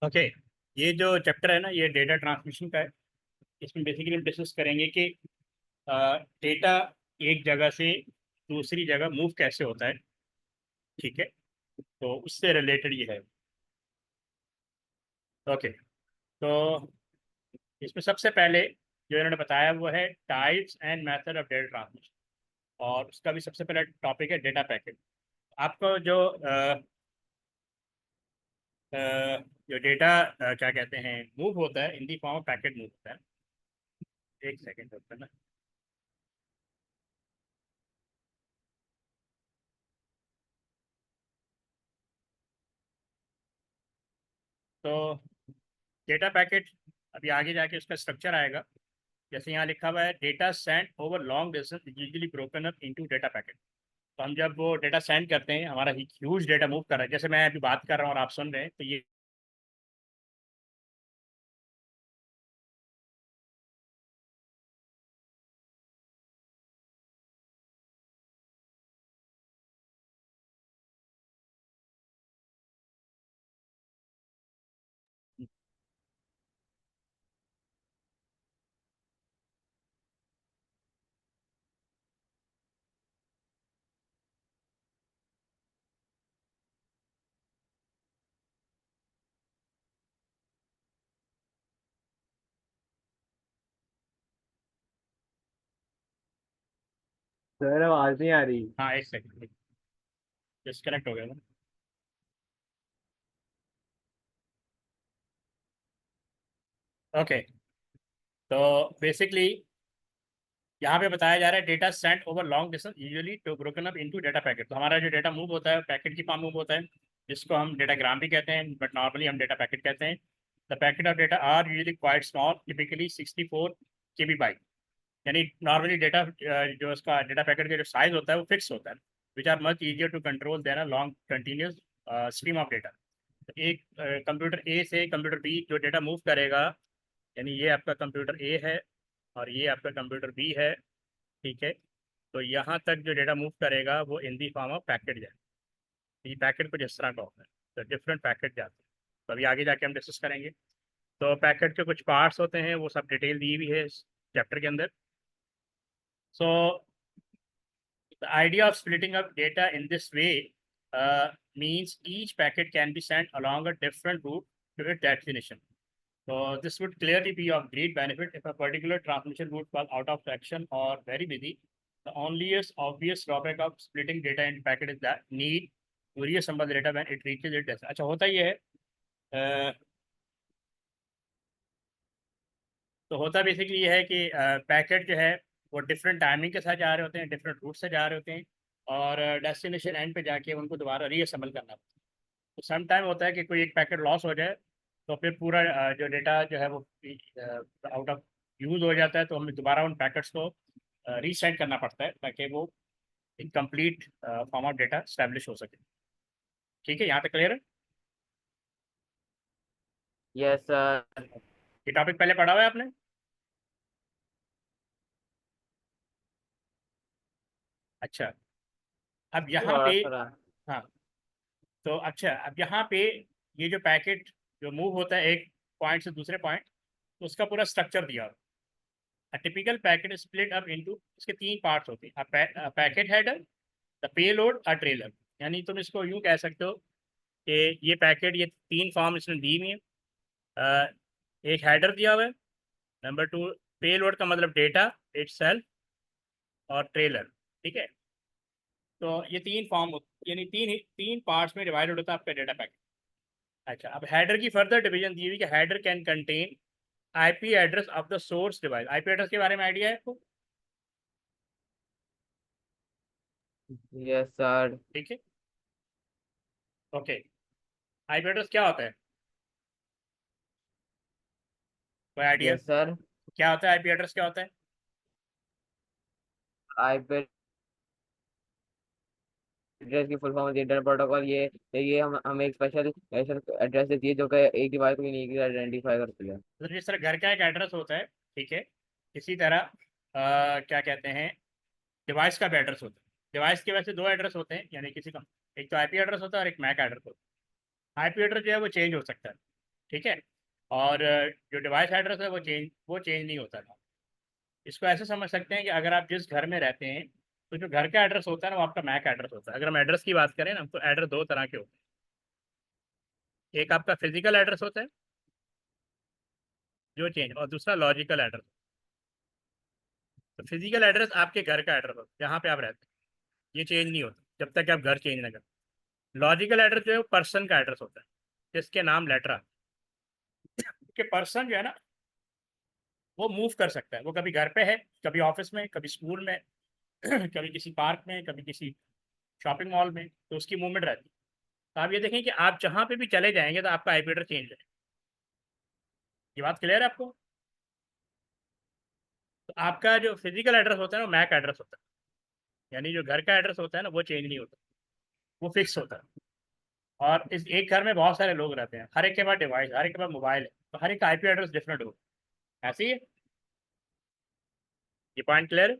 Okay. ये जो chapter है ना, ये डेटा ट्रांसमिशन का है। इसमें बेसिकली हम डिस्कस करेंगे कि डेटा एक जगह से दूसरी जगह मूव कैसे होता है। ठीक है, तो उससे रिलेटेड ये है। ओके, तो इसमें सबसे पहले जो इन्होंने बताया वो है types and method of data transmission, और उसका भी सबसे पहला टॉपिक है डेटा पैकेट। आपको अ, जो डेटा क्या कहते हैं मूव होता है in the form of packet move होता है। एक सेकेंड होता है ना। तो डेटा पैकेट अभी आगे जाके उसका स्ट्रक्चर आएगा। जैसे यहाँ लिखा हुआ है data send over long distance usually broken up into data packet. तो हम जब वो डेटा सेंड करते हैं, हमारा ह्यूज डेटा मूव कर रहा है, जैसे मैं अभी बात कर रहा हूँ और आप सुन रहे हैं, तो ये सर आवाज नहीं आ रही। हाँ, एक सेकेंड, डिस्कनेक्ट हो गया था। ओके, तो बेसिकली यहाँ पे बताया जा रहा है data send over long distance usually to broken up into data packet. तो हमारा जो डेटा मूव होता है पैकेट की फॉर्म मूव होता है, जिसको हम डेटाग्राम भी कहते हैं, बट नॉर्मली हम डेटा पैकेट कहते हैं। The packet of data are usually quite small, typically 64 KB byte. यानी नॉर्मली डेटा जो उसका डेटा पैकेट का जो साइज होता है वो फिक्स होता है, which are much easier to control than a long continuous stream of data. एक कंप्यूटर ए से कंप्यूटर बी जो डेटा मूव करेगा, यानी ये आपका कंप्यूटर ए है और ये आपका कंप्यूटर बी है। ठीक है, तो यहाँ तक जो डेटा मूव करेगा वो इन दी फॉर्म ऑफ पैकेट जाए। ये पैकेट कुछ इस तरह का होता है, तो डिफरेंट पैकेट जाते हैं। तो अभी आगे जाके हम डिस्कस करेंगे। तो पैकेट के कुछ पार्ट्स होते हैं, वो सब डिटेल दी हुई है इस चैप्टर के अंदर। सो the idea of splitting up data in this way means each packet can be sent along a different route to its destination. So this would clearly be of great benefit if a particular transmission route was out of action or very busy. The only obvious drawback of splitting data into packet is that need to reassemble the data when it reaches its destination. अच्छा, होता ये है तो होता basically ये है कि packet जो है वो डिफरेंट टाइमिंग के साथ जा रहे होते हैं, डिफरेंट रूट से जा रहे होते हैं, और डेस्टिनेशन एंड पे जाके उनको दोबारा रीअसेंबल करना पड़ता है। तो सम टाइम होता है कि कोई एक पैकेट लॉस हो जाए, तो फिर पूरा जो डेटा जो है वो आउट ऑफ यूज़ हो जाता है, तो हमें दोबारा उन पैकेट्स को रीसेंड करना पड़ता है ताकि वो एक complete form of data establish हो सके। ठीक है, यहाँ तक क्लियर है? Yes sir. ये टॉपिक पहले पढ़ा हुआ है आपने? अच्छा, अब यहाँ थोड़ा पे थोड़ा। हाँ, तो अच्छा अब यहाँ पे ये जो पैकेट जो मूव होता है एक पॉइंट से दूसरे पॉइंट, तो उसका पूरा स्ट्रक्चर दिया हुआ है। Typical packet split up into, इसके तीन पार्ट्स होते हैं, packet header, the payload, a trailer. यानी तुम इसको यूँ कह सकते हो कि ये पैकेट, ये तीन फॉर्म इसने दी हुई है। एक हेडर दिया हुआ है, नंबर टू पेलोड का मतलब डेटा इटसेल्फ, और ट्रेलर। ठीक है, तो ये तीन फॉर्म यानी तीन तीन पार्ट्स में डिवाइडेड होता है आपका डेटा पैकेट। अच्छा, अब हेडर की फर्दर डिवीजन दी हुई कि header can contain IP address of the source device. IP address के बारे में आइडिया है आपको? Yes sir. ठीक है, ओके। आईपी एड्रेस क्या होता है, कोई आइडिया? Yes sir. क्या होता है आईपी एड्रेस, क्या होता है? आईपी एड्रेस की फुल फॉर्म होती है इंटरनेट प्रोटोकॉल। ये हम हमें एक स्पेशल स्पेशल एड्रेस देती है जो कि एक डिवाइस को यूनिकली आइडेंटिफाई करती है। तो जिस तरह घर का एक एड्रेस होता है, ठीक है, इसी तरह क्या कहते हैं, डिवाइस का भी एड्रेस होता है। डिवाइस के वैसे दो एड्रेस होते हैं, यानी किसी का एक तो आईपी एड्रेस होता है और एक मैक एड्रेस होता है। आईपी एड्रेस जो है वो चेंज हो सकता है। ठीक है। और जो डिवाइस एड्रेस है वो चेंज नहीं होता था। इसको ऐसे समझ सकते हैं कि अगर आप जिस घर में रहते हैं तो जो घर का एड्रेस होता है ना वो आपका मैक एड्रेस होता है। अगर हम एड्रेस की बात करें ना तो एड्रेस दो तरह के होते हैं, एक आपका फिजिकल एड्रेस होता है जो चेंज, और दूसरा लॉजिकल एड्रेस। तो फिजिकल एड्रेस आपके घर का एड्रेस होता है जहाँ पे आप रहते हैं, ये चेंज नहीं होता जब तक आप घर चेंज ना करें। लॉजिकल एड्रेस जो है वो पर्सन का एड्रेस होता है जिसके नाम लेटर आता है। कि पर्सन जो है ना वो मूव कर सकता है, वो कभी घर पे है, कभी ऑफिस में, कभी स्कूल में, कभी किसी पार्क में, कभी किसी शॉपिंग मॉल में, तो उसकी मूवमेंट रहती है। तो आप ये देखें कि आप जहाँ पे भी चले जाएंगे तो आपका आईपी एड्रेस चेंज है। ये बात क्लियर है आपको? तो आपका जो फिजिकल एड्रेस होता है ना वो मैक एड्रेस होता है, यानी जो घर का एड्रेस होता है ना वो चेंज नहीं होता, वो फिक्स होता है। और इस एक घर में बहुत सारे लोग रहते हैं, हर एक के पास डिवाइस, हर एक के पास मोबाइल है, तो हर एक का आईपी एड्रेस डिफरेंट होगा। ऐसे ही है? ये पॉइंट क्लियर है?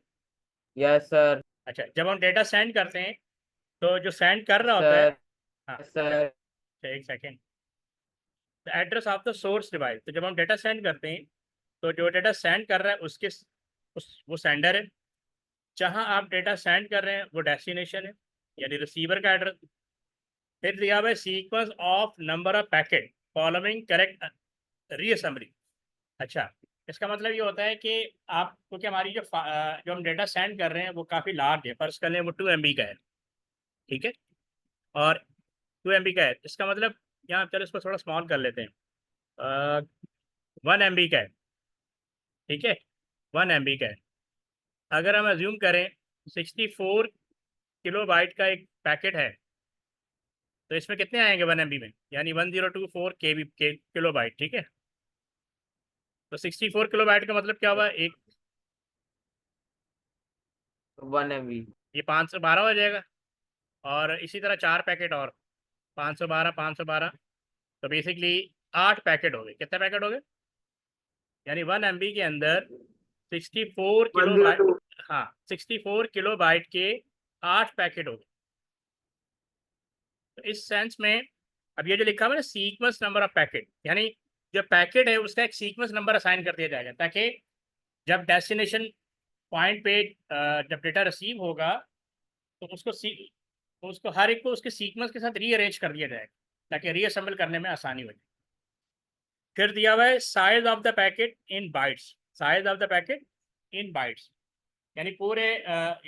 Yes sir. अच्छा, जब हम डेटा सेंड करते हैं तो जो सेंड कर रहा होता है, सर। हाँ, सर। अच्छा, एक second, the address of the source device. तो जब हम डेटा सेंड करते हैं तो जो डेटा सेंड कर रहा है वो सेंडर है, जहां आप डेटा सेंड कर रहे हैं वो डेस्टिनेशन है, यानी रिसीवर का एड्रेस। फिर दिया हुआ है sequence of number of packet following correct reassembly. अच्छा, इसका मतलब ये होता है कि आप, क्योंकि हमारी जो हम डेटा सेंड कर रहे हैं वो काफ़ी लार्ज है, फर्ज कर लें वो 2 MB का है, ठीक है, और 2 MB का है, इसका मतलब यहाँ चलो इसको थोड़ा स्मॉल कर लेते हैं, 1 MB का है, ठीक है, 1 MB का है। अगर हम अज्यूम करें 64 किलोबाइट का एक पैकेट है, तो इसमें कितने आएंगे 1 MB में, यानी 1024 किलोबाइट, ठीक है। तो 64 किलोबाइट का मतलब क्या हुआ, एक, 1 MB। ये 512 हो जाएगा, और इसी तरह 4 पैकेट और, 512 512, तो बेसिकली 8 पैकेट हो गए। कितने पैकेट हो गए, यानी 1 MB के अंदर 64 किलोबाइट, 102। हाँ, 64 किलोबाइट के 8 पैकेट हो गए। तो इस सेंस में अब ये जो लिखा हुआ है ना सीक्वेंस नंबर ऑफ पैकेट, यानी जो पैकेट है उसका एक सीक्वेंस नंबर असाइन कर दिया जाएगा, ताकि जब डेस्टिनेशन पॉइंट पे जब डेटा रिसीव होगा तो उसको हर एक को उसके सीक्वेंस के साथ रीअरेंज कर दिया जाएगा ताकि रीअसेंबल करने में आसानी हो जाए। फिर दिया हुआ है size of the packet in bytes, size of the packet in bytes, यानी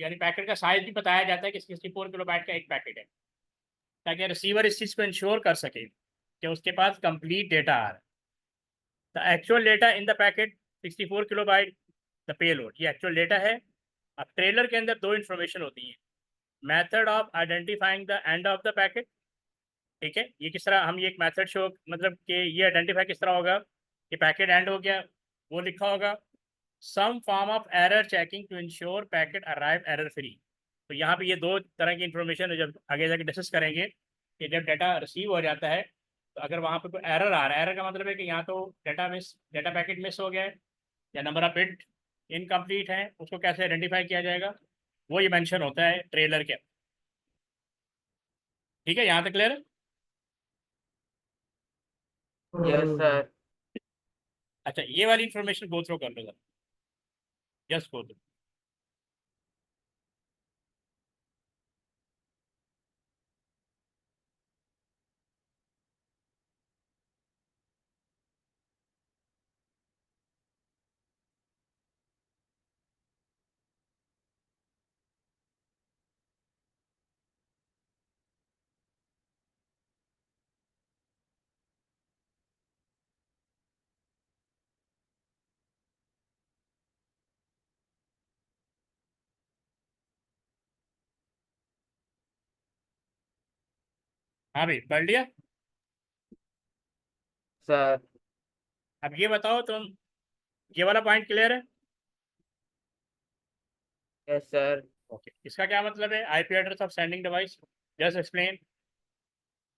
यानी पैकेट का साइज भी बताया जाता है कि 64 किलोबाइट का एक पैकेट है, ताकि रिसीवर इस चीज़ को इंश्योर कर सके कि उसके पास कंप्लीट डेटा आ रहा है। The actual data in the packet 64 kilobyte, the payload, ये एक्चुअल डेटा है। अब ट्रेलर के अंदर दो इन्फॉर्मेशन होती है, method of identifying the end of the packet, ठीक है, ये किस तरह हम ये एक मेथड शो, मतलब कि ये आइडेंटिफाई किस तरह होगा कि पैकेट एंड हो गया, वो लिखा होगा some form of error checking to ensure packet arrive error free. तो यहाँ पे ये दो तरह की इन्फॉर्मेशन जब आगे जाके डिस्कस करेंगे कि जब डाटा रिसीव हो जाता है तो अगर वहाँ पे कोई एरर आ रहा है, एरर का मतलब है कि यहाँ तो डेटा पैकेट मिस हो गया है या नंबर ऑफ बिट इनकम्प्लीट है, उसको कैसे आइडेंटिफाई किया जाएगा, वो ये मेंशन होता है ट्रेलर के। ठीक है, यहाँ तक क्लियर है? Yes sir. अच्छा, ये वाली इन्फॉर्मेशन गो थ्रू कर लो जरा, जस्ट गो थ्रू। हाँ भाई, पढ़ लिया? सर। अब ये बताओ तुम, ये वाला पॉइंट क्लियर है? Yes sir. ओके, इसका क्या मतलब है, IP address of sending device, just explain.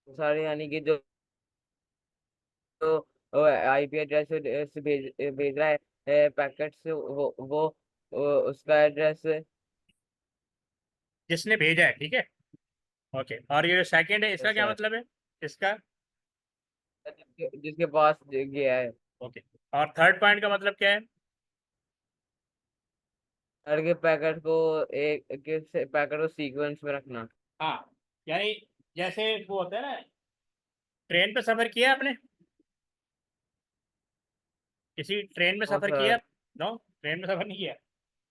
Sir यानी कि जो आईपी एड्रेस से भेज रहा है पैकेट से उसका एड्रेस। जिसने भेजा है, ठीक है, ओके। और ये जो सेकंड है इसका क्या सर। मतलब है, इसका जिसके पास गया है। ओके, और थर्ड पॉइंट का मतलब क्या है? हर के पैकेट को एक के पैकेट को सीक्वेंस में रखना। हाँ, यानी जैसे वो होता है ना, ट्रेन पे सफर किया आपने? किसी ट्रेन में हाँ सफर किया? सर। नो, ट्रेन में सफर नहीं किया।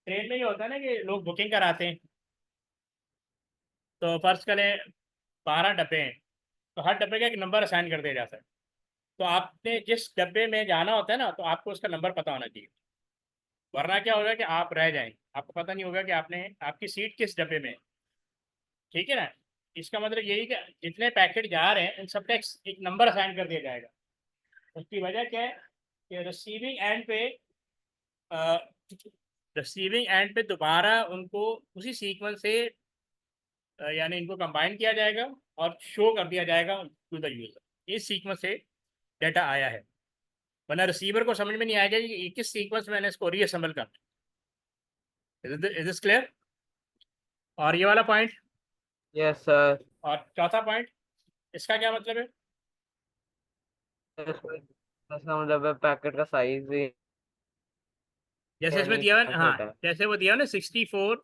ट्रेन में ये होता है ना कि लोग बुकिंग कराते हैं। तो फर्ज करें 12 डब्बे हैं, तो हर डब्बे का एक नंबर असाइन कर दिया जाता है। तो आपने जिस डब्बे में जाना होता है ना, तो आपको उसका नंबर पता होना चाहिए। वरना क्या होगा कि आप रह जाएंगे, आपको पता नहीं होगा कि आपने आपकी सीट किस डब्बे में है। ठीक है ना? इसका मतलब यही कि जितने पैकेट जा रहे हैं इन सब का एक नंबर असाइन कर दिया जाएगा। उसकी वजह क्या है कि रिसीविंग एंड पे दोबारा उनको उसी सीक्वेंस से यानी इनको कंबाइन किया जाएगा और शो कर दिया जाएगा टू द यूज़र, इस सीक्वेंस से डाटा आया है। वरना रिसीवर को समझ में नहीं आएगा कि ये किस सीक्वेंस में मैंने इसको रीअसेंबल करना है। Is this clear? और ये वाला पॉइंट, यस सर। और चौथा पॉइंट, इसका क्या मतलब है? इसका मतलब है पैकेट का साइज जैसे इसमें यानी दिया हुआ है, हाँ, छोटा है। जैसे वो दिया हुआ ना 64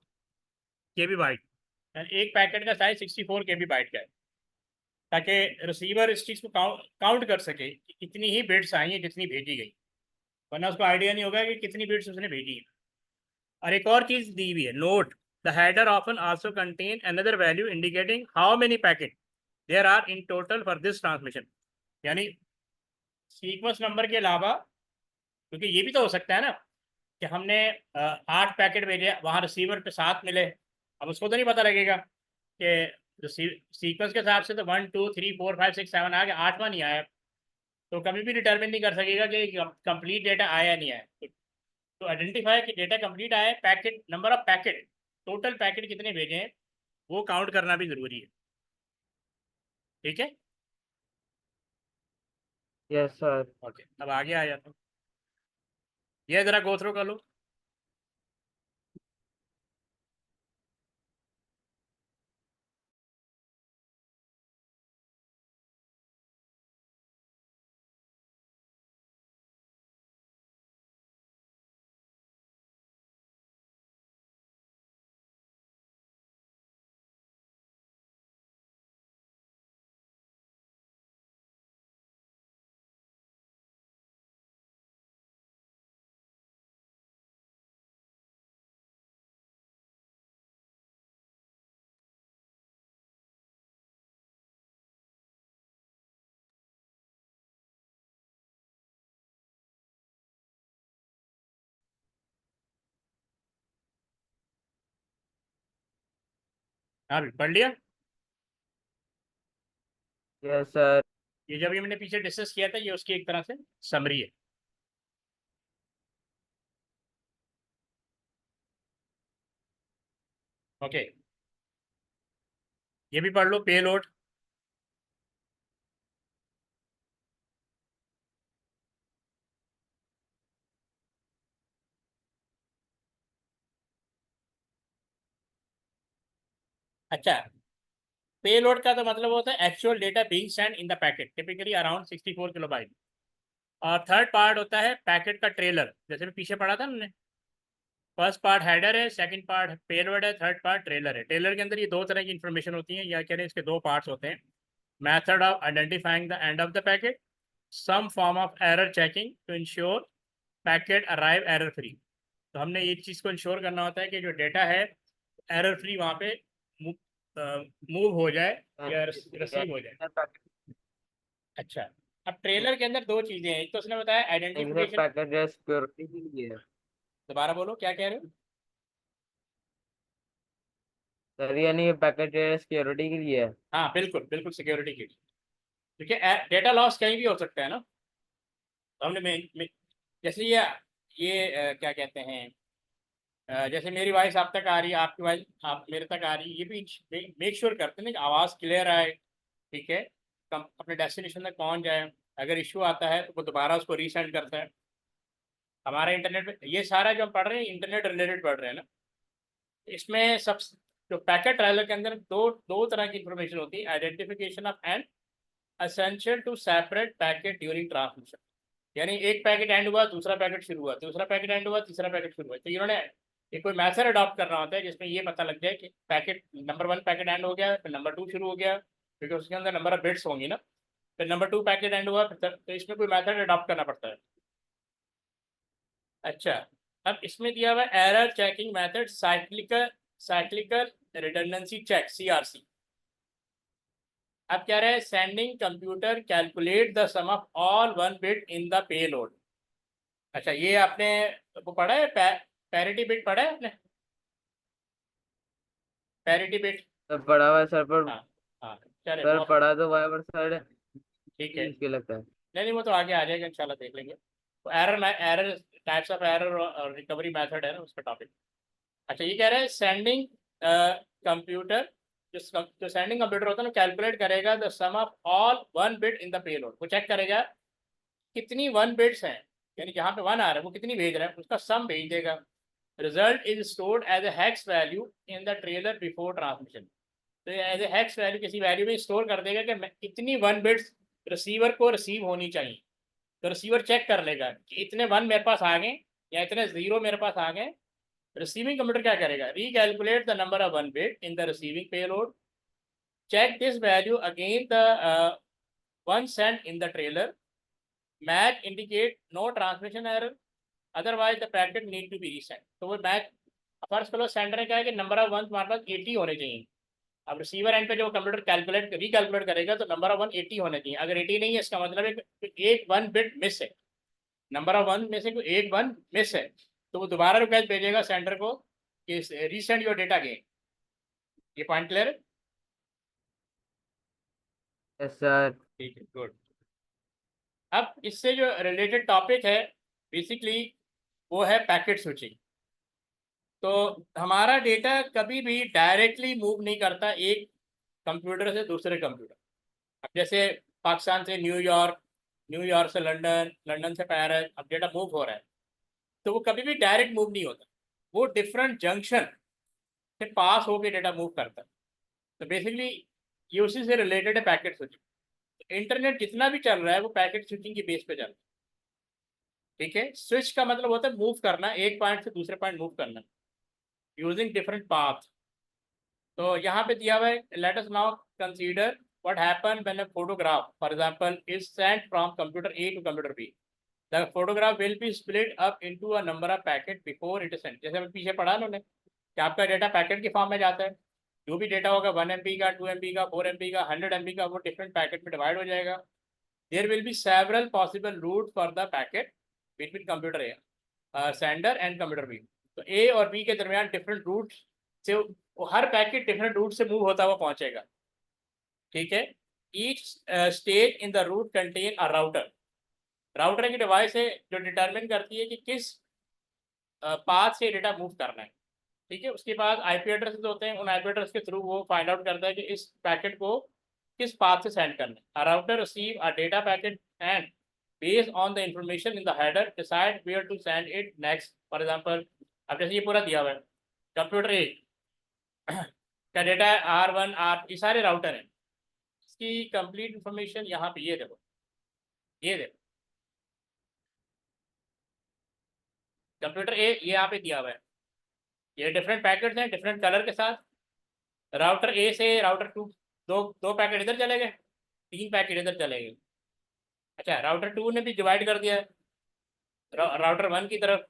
KB बाइट, एक पैकेट का साइज 64 KB बाइट का है, ताकि रिसीवर इस चीज़ को काउंट कर सके कि कितनी ही बिट्स आई हैं जितनी भेजी गई। वरना उसको आइडिया नहीं होगा कि कितनी बिट्स उसने भेजी है। और एक और चीज़ दी हुई है, note the header often also contain another value indicating how many packet there are in total for this transmission. यानी सीक्वेंस नंबर के अलावा, क्योंकि ये भी तो हो सकता है ना कि हमने 8 पैकेट भेजे, वहाँ रिसीवर पे 7 मिले। अब उसको तो नहीं पता लगेगा कि सीक्वेंस के हिसाब से तो 1 2 3 4 5 6 7 आ गया, 8वां नहीं आया। तो कभी भी डिटर्मिन नहीं कर सकेगा कि कंप्लीट डेटा आया या नहीं आया। तो आइडेंटिफाई कि डेटा कंप्लीट आया है, packet number of packet, total packet कितने भेजे हैं वो काउंट करना भी ज़रूरी है। ठीक है? Yes sir. ओके, अब आगे आ जाता हूँ। ये ज़रा गो थ्रू कर लो। हाँ भी पढ़ लिया। Yes sir. ये जब ये मैंने पीछे डिस्कस किया था, ये उसकी एक तरह से समरी है। ओके, ये भी पढ़ लो, पे लोड। अच्छा, पे लोड का तो मतलब होता है actual data being Saint in the packet, typically around 64 KB। और थर्ड पार्ट होता है पैकेट का ट्रेलर, जैसे मैं पीछे पढ़ा था ना। फर्स्ट पार्ट हेडर है, सेकंड पार्ट पेलोड है, थर्ड पार्ट ट्रेलर है। ट्रेलर के अंदर ये दो तरह की इन्फॉर्मेशन होती है, या कह रहे हैं इसके दो पार्ट्स होते हैं। Method of identifying the end of the packet, some form of error checking to ensure packet arrive error free. तो हमने ये चीज़ को इंश्योर करना होता है कि जो डेटा है एरर फ्री वहाँ पे मूव हो जाए या रिसीव हो जाए। अच्छा, अब ट्रेलर के अंदर दो चीज़ें हैं। एक तो उसने बताया आइडेंटिफिकेशन। पैकेट है सिक्योरिटी के लिए है। दोबारा बोलो, क्या कह रहे हो? सर यानी ये पैकेट है सिक्योरिटी के लिए है। हाँ, बिल्कुल बिल्कुल सिक्योरिटी के लिए। क्योंकि डेटा लॉस कहीं भी हो सकता है ना। तो हमने जैसे ये क्या कहते हैं, जैसे मेरी वॉइस आप तक आ रही है, आपकी वॉइस आप मेरे तक आ रही है, ये भी मेक श्योर करते हैं ना कि आवाज़ क्लियर आए। ठीक है, कम अपने डेस्टिनेशन तक पहुंच जाए। अगर इशू आता है तो वो दोबारा उसको रीसेंड करता है। हमारा इंटरनेट पे ये सारा जो हम पढ़ रहे हैं इंटरनेट रिलेटेड पढ़ रहे हैं ना। इसमें सब जो पैकेट ट्रायलर के अंदर दो दो तरह की इंफॉर्मेशन होती है, identification of end essential to separate packet during transmission. यानी एक पैकेट एंड हुआ, दूसरा पैकेट शुरू हुआ, दूसरा पैकेट एंड हुआ, तीसरा पैकेट शुरू हुआ। तो इन्होंने एक कोई मैथड अडॉप्ट करना होता है जिसमें ये पता लग जाए कि पैकेट नंबर 1 पैकेट एंड हो गया, फिर नंबर 2 शुरू हो गया, क्योंकि उसके अंदर नंबर ऑफ बिट्स होंगी ना। फिर नंबर 2 पैकेट एंड हुआ, तो इसमें कोई मैथड अडॉप्ट करना पड़ता है। अच्छा, अब इसमें दिया हुआ error checking method cyclical redundancy check, CRC। अब क्या रहे, sending computer calculate the sum of all one bit in the payload. अच्छा, ये आपने वो पढ़ा है, पैरिटी बिट पढ़ा है आपने, पैरिटी बिट? सर पढ़ा हुआ है सर, पर हाँ हाँ, चले सर वो पढ़ा तो हुआ है, पर सर ठीक है। मुश्किल लगता है। नहीं नहीं, वो तो आगे आ जाएगा इंशाल्लाह, देख लेंगे। तो एरर टाइप्स ऑफ एरर और रिकवरी मेथड है ना उसका टॉपिक। अच्छा, ये कह रहे हैं सेंडिंग कंप्यूटर, जो सेंडिंग कंप्यूटर होता है ना, कैलकुलेट करेगा the sum of all one bit in the payload. वो चेक करेगा कितनी वन बिट्स हैं, यानी जहाँ पे वन आ रहा है वो कितनी भेज रहा है, उसका सम भेज देगा। Result is stored as a hash value in the trailer before transmission. तो एज ए हैश वैल्यू किसी वैल्यू में स्टोर कर देगा कि इतनी वन बिट्स रिसीवर को रिसीव होनी चाहिए। तो रिसीवर चेक कर लेगा कि इतने वन मेरे पास आ गए या इतने जीरो मेरे पास आ गए। रिसीविंग कंप्यूटर क्या करेगा, recalculate the number of one bit in the receiving payload, check this value against the one sent in the trailer, match indicate no transmission error, otherwise the packet need to be resent। तो वो match first करो, sender ने कहा है कि number of one तुम्हारे पास 80 होने चाहिए। अब रिसीवर एंड पे जो कंप्यूटर कैलकुलेट रिकैलकुलेट करेगा तो नंबर ऑफ वन 80 होने चाहिए। अगर 80 नहीं है, इसका मतलब है कि एक वन बिट मिस है, नंबर ऑफ वन में से कोई एक वन मिस है। तो वो दोबारा रिक्वेस्ट भेजेगा सेंडर को कि रीसेंड योर डेटा अगेन। ये पॉइंट क्लियर है? Yes sir. ठीक है, गुड। अब इससे जो रिलेटेड टॉपिक है बेसिकली वो है पैकेट स्विचिंग। तो हमारा डेटा कभी भी डायरेक्टली मूव नहीं करता एक कंप्यूटर से दूसरे कंप्यूटर। अब जैसे पाकिस्तान से न्यूयॉर्क, न्यूयॉर्क से लंदन, लंदन से पेरिस, अब डेटा मूव हो रहा है, तो वो कभी भी डायरेक्ट मूव नहीं होता, वो डिफरेंट जंक्शन से पास होकर डेटा मूव करता है। तो बेसिकली ये उसी से रिलेटेड है पैकेट स्विचिंग। इंटरनेट जितना भी चल रहा है वो पैकेट स्विचिंग की बेस पे चल रहा है। ठीक है, स्विच का मतलब होता है मूव करना, एक पॉइंट से दूसरे पॉइंट मूव करना यूजिंग डिफरेंट पाथ। तो यहाँ पे दिया हुआ है, let us now consider what happen when a photograph for example is sent from computer A to computer B. The photograph will be split up into a number of packet before it is sent. जैसे हमें पीछे पढ़ा उन्होंने कि आपका data packet के form में जाता है। जो भी डेटा होगा 1 MB का, 2 MB का, 4 MB का, 100 MB का, वो डिफरेंट पैकेट में डिवाइड हो जाएगा। There will be several possible route for the packet between computer A sender and computer B. तो ए और बी के दरमियान डिफरेंट रूट से हर पैकेट डिफरेंट रूट से मूव होता हुआ पहुंचेगा। ठीक है, each stage in the route contain a router. Router की डिवाइस है जो डिटरमिन करती है कि किस पाथ से डेटा मूव करना है। ठीक है, उसके बाद आईपी एड्रेस होते हैं, उन आईपी एड्रेस के थ्रू वो फाइंड आउट करता है कि इस पैकेट को किस पाथ से सेंड करना है। A router receive a data packet and based on the information in the header decide where to send it next. For example, अब जैसे ये पूरा दिया हुआ है, कंप्यूटर ए का डेटा है R1 R, ये सारे राउटर हैं। इसकी कंप्लीट इंफॉर्मेशन यहाँ पे ये देखो, ये देखो कंप्यूटर ए ये यहाँ पे दिया हुआ है। ये डिफरेंट पैकेट्स हैं डिफरेंट कलर के साथ। राउटर ए से राउटर टू, दो दो पैकेट इधर चले गए, तीन पैकेट इधर चले गए। अच्छा, राउटर टू ने भी डिवाइड कर दिया है राउटर वन की तरफ,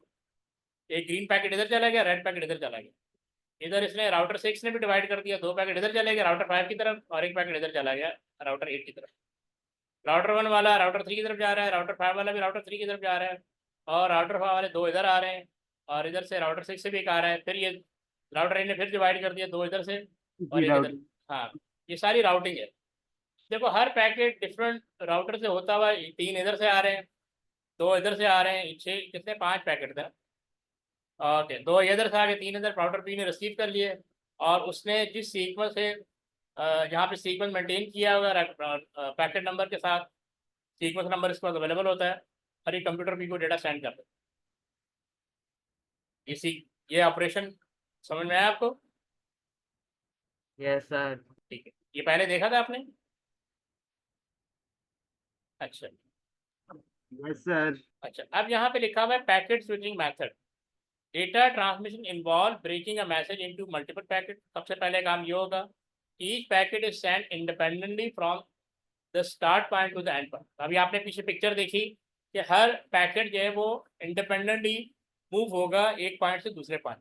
एक ग्रीन पैकेट इधर चला गया, रेड पैकेट इधर चला गया। इधर इसने राउटर सिक्स ने भी डिवाइड कर दिया, दो पैकेट इधर चले गए राउटर फाइव की तरफ, और एक पैकेट इधर चला गया राउटर एट की तरफ। राउटर वन वाला राउटर थ्री की तरफ जा रहा है, राउटर फाइव वाला भी राउटर थ्री की तरफ जा रहा है, और राउटर फाइव वाले दो इधर आ रहे हैं, और इधर से राउटर सिक्स से भी एक आ रहा है। फिर ये राउटर ए ने फिर डिवाइड कर दिया, दो इधर से और जी एक इधर। राउटर। हाँ, ये सारी राउटिंग है। देखो हर पैकेट डिफरेंट राउटर से होता हुआ, तीन इधर से आ रहे हैं, दो इधर से आ रहे हैं, छः कितने, पांच पैकेट थे। ओके, दो इधर से आ गए, तीन इधर राउटर बी ने रिसीव कर लिए, और उसने जिस सीक्वेंस से यहाँ पे सीक्वेंस मेंटेन किया हुआ पैकेट नंबर के साथ, सीक्वेंस नंबर इसके पास अवेलेबल होता है, और ये कंप्यूटर बी को डेटा सेंड करता है। इसी ये ऑपरेशन समझ में आया आपको? Yes sir. ठीक है, ये पहले देखा था आपने? अच्छा यस सर। अच्छा, अब यहाँ पे लिखा हुआ है packet switching method. Data transmission involve breaking a message into multiple packet. सबसे पहले काम ये होगा, each packet is send independently from the start point to the end point. अभी आपने पीछे पिक्चर देखी कि हर पैकेट जो है वो इंडिपेंडेंटली मूव होगा एक पॉइंट से दूसरे पॉइंट।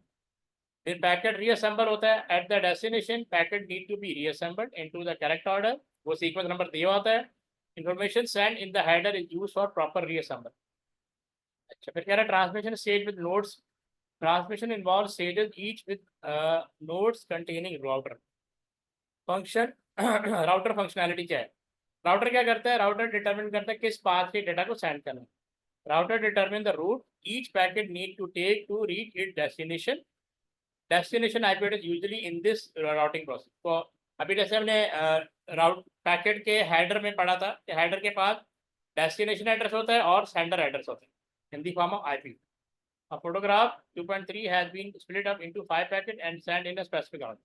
फिर पैकेट रीअसेंबल होता है at the destination. Packet need to be reassembled into the correct order. वो सीक्वेंस नंबर दिया होता है। Information send in the header is use for proper reassemble. अच्छा, फिर कह रहा है transmission stage with nodes. Transmission involve stages each with nodes containing router function. Router functionality क्या है? राउटर क्या करता है? राउटर डिटरमिन करता है किस पाथ से डेटा को सेंड करना है। Router determine the route each packet need to take to reach it destination. Destination IP address usually in this routing process. तो अभी जैसे हमने राउट पैकेट के हेडर में पढ़ा था कि हेडर के पास डेस्टिनेशन एड्रेस होता है और सेंडर एड्रेस होता है in the form of IP. A photograph 2.3 has been split up into 5 packets and sent in a specific order.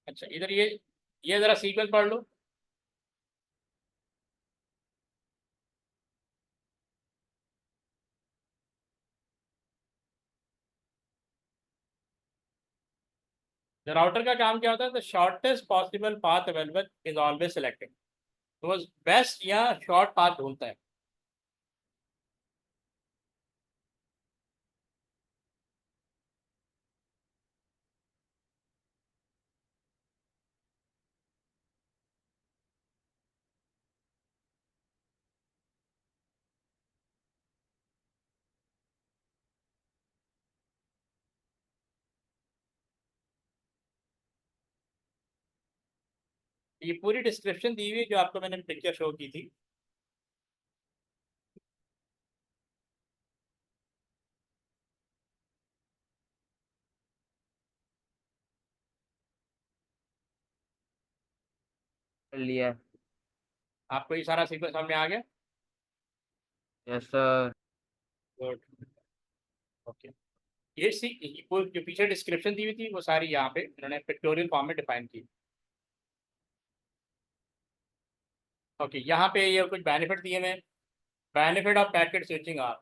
अच्छा, इधर ये जरा सीक्वेंस पढ़ लो। द राउटर का काम क्या होता है? The shortest possible path available is always selected. तो वो बेस्ट या शॉर्ट पाथ ढूंढता है। ये पूरी डिस्क्रिप्शन दी हुई है जो आपको मैंने पिक्चर शो की थी। कर लिया। आपको ये सारा सीक्वेंस सामने आ गया? Yes sir. गुड। ओके, जो पीछे डिस्क्रिप्शन दी हुई थी वो सारी यहाँ पे इन्होंने पिक्टोरियल फॉर्म में डिफाइन की। ओके, यहाँ पे ये कुछ बेनिफिट दिए हैं। Benefit of packet switching are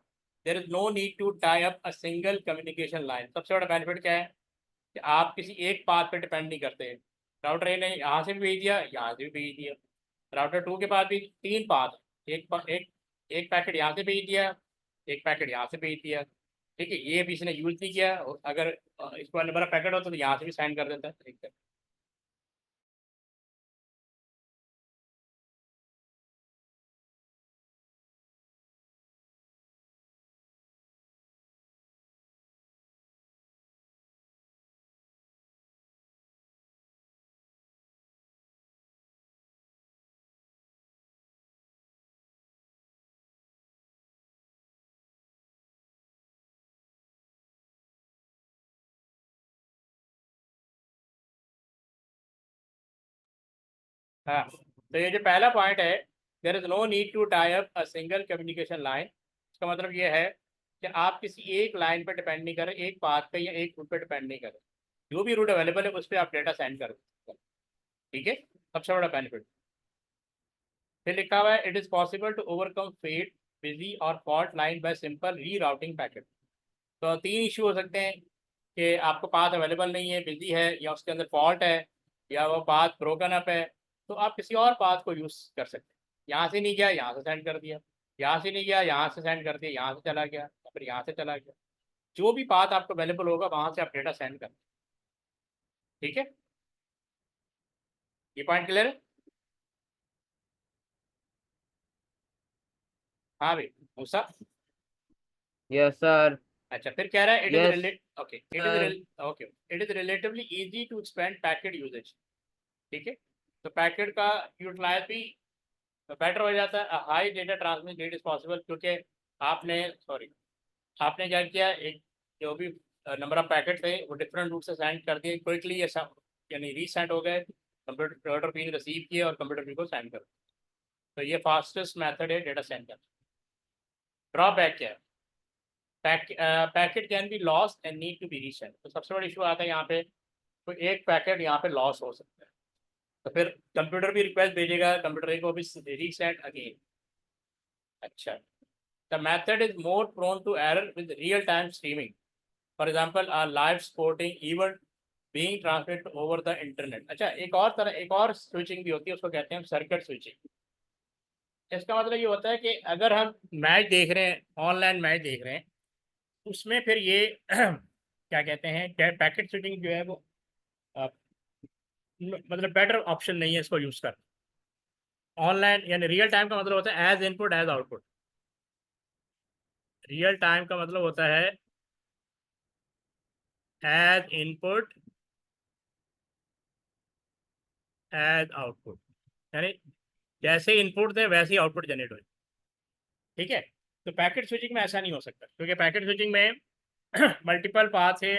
there is no need to tie up a single communication line. सबसे बड़ा बेनिफिट क्या है कि आप किसी एक पाथ पे डिपेंड नहीं करते। राउटर ए ने यहाँ से भी भेज दिया, यहाँ से भी भेज दिया। राउटर टू के पास भी तीन पाथ, एक पैकेट यहाँ से भेज दिया, एक पैकेट यहाँ से भेज दिया। ठीक है, ये भी इसने यूज नहीं किया। और अगर इसको वाले बड़ा पैकेट होता तो यहाँ से भी साइन कर देता है। ठीक है, हाँ। तो ये जो पहला पॉइंट है, there is no need to tie up a single communication line. इसका मतलब ये है कि आप किसी एक लाइन पर डिपेंड नहीं करें, एक पाथ पे या एक रूट पे डिपेंड नहीं करें। जो भी रूट अवेलेबल है उस पर आप डेटा सेंड कर सकते हैं। ठीक है, सबसे बड़ा बेनिफिट। फिर लिखा हुआ है it is possible to overcome failed busy और fault line by simple rerouting packet. तो तीन इशू हो सकते हैं कि आपको पाथ अवेलेबल नहीं है, बिजी है, या उसके अंदर फॉल्ट है, या वो पाथ ब्रोकन अप है। तो आप किसी और पाथ को यूज़ कर सकते हैं। यहाँ से नहीं गया, यहाँ से सेंड कर दिया, यहाँ से नहीं गया, यहाँ से सेंड कर दिया, यहाँ से चला गया, फिर यहाँ से चला गया। जो भी पाथ आपको अवेलेबल होगा वहाँ से आप डेटा सेंड कर। ठीक है, ये पॉइंट क्लियर है? हाँ भाई मूसा। Yes sir. अच्छा, फिर कह रहा है it is yes relate okay it sir. Is okay it is relatively easy to expand packet usages. ठीक है, तो पैकेट का यूटिलाइज भी बेटर हो जाता है। High data transmit rate is possible क्योंकि आपने क्या किया, एक जो भी नंबर ऑफ पैकेट थे वो डिफरेंट रूट से सेंड कर दिए क्विकली, ऐसा यानी रीसेंड हो गए। कंप्यूटर पी ने रिसीव किया और कंप्यूटर पी को सेंड कर। तो ये फास्टेस्ट मेथड है डेटा सेंड करना। ड्रॉबैक क्या है? Packet can be loss and need to be resend. तो सबसे बड़ा इशू आता है यहाँ पे, तो एक पैकेट यहाँ पे लॉस हो सकता है। तो फिर कंप्यूटर भी रिक्वेस्ट भेजेगा, कंप्यूटर को भी रीसेट अगेन। अच्छा, the method is more prone to error with real time streaming, for example a live sporting event being transmitted over the internet. अच्छा, एक और स्विचिंग भी होती है, उसको कहते हैं सर्किट स्विचिंग। इसका मतलब ये होता है कि अगर हम मैच देख रहे हैं, ऑनलाइन मैच देख रहे हैं, उसमें फिर ये क्या कहते हैं, पैकेट स्विचिंग जो है वो अ, मतलब बेटर ऑप्शन नहीं है इसको यूज़ कर। ऑनलाइन यानी रियल टाइम का मतलब होता है as input as output. Real time का मतलब होता है एज इनपुट एज आउटपुट, यानी जैसे इनपुट दें वैसे ही आउटपुट जनरेट हो। ठीक है, तो पैकेट स्विचिंग में ऐसा नहीं हो सकता, क्योंकि पैकेट स्विचिंग में मल्टीपल पाथ से